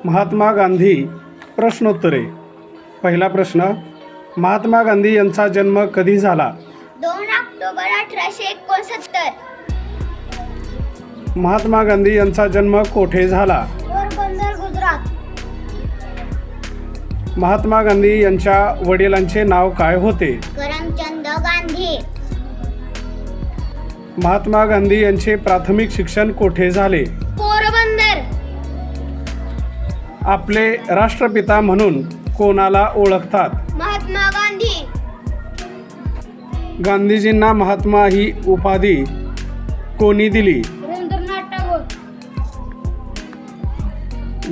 महात्मा गांधी प्रश्नोत्तरे. पहिला प्रश्न, महात्मा गांधी यांचा जन्म कधी झाला? 2 ऑक्टोबर 1869. महात्मा गांधी यांचा जन्म कोठे झाला? पोरबंदर, गुजरात. महात्मा गांधी यांच्या वडिलांचे नाव काय होते? करमचंद गांधी. महात्मा गांधी यांचे प्राथमिक शिक्षण कोठे झाले? पोरबंदर. आपले राष्ट्रपिता म्हणून कोणाला ओळखतात? महात्मा गांधी. गांधीजींना महात्मा ही उपाधी कोणी दिली? रवींद्रनाथ टागोर.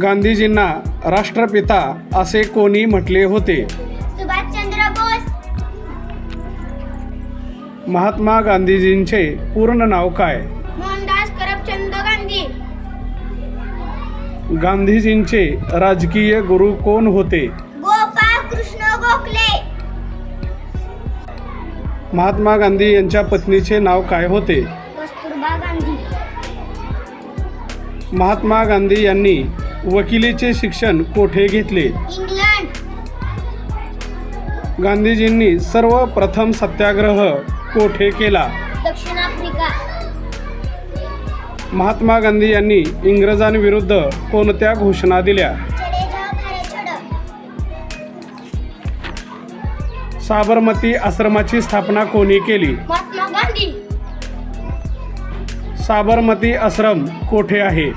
गांधीजींना राष्ट्रपिता असे कोणी म्हटले होते? सुभाषचंद्र बोस. महात्मा गांधीजींचे पूर्ण नाव काय? मोहनदास करमचंद गांधी. गांधीजींचे राजकीय गुरु कोण होते? गोपाळ कृष्ण गोखले. महात्मा गांधी यांच्या पत्नीचे नाव काय होते? कस्तुरबा गांधी. महात्मा गांधी यांनी वकिलीचे शिक्षण कोठे घेतले? इंग्लंड. गांधीजींनी सर्वप्रथम सत्याग्रह कोठे केला? दक्षिण आफ्रिका. महात्मा गांधी यांनी इंग्रजांविरुद्ध कोणत्या घोषणा दिल्या? चले जाओ भारत छोडो. साबरमती आश्रमाची स्थापना कोणी केली? महात्मा गांधी. साबरमती आश्रम कोठे आहे?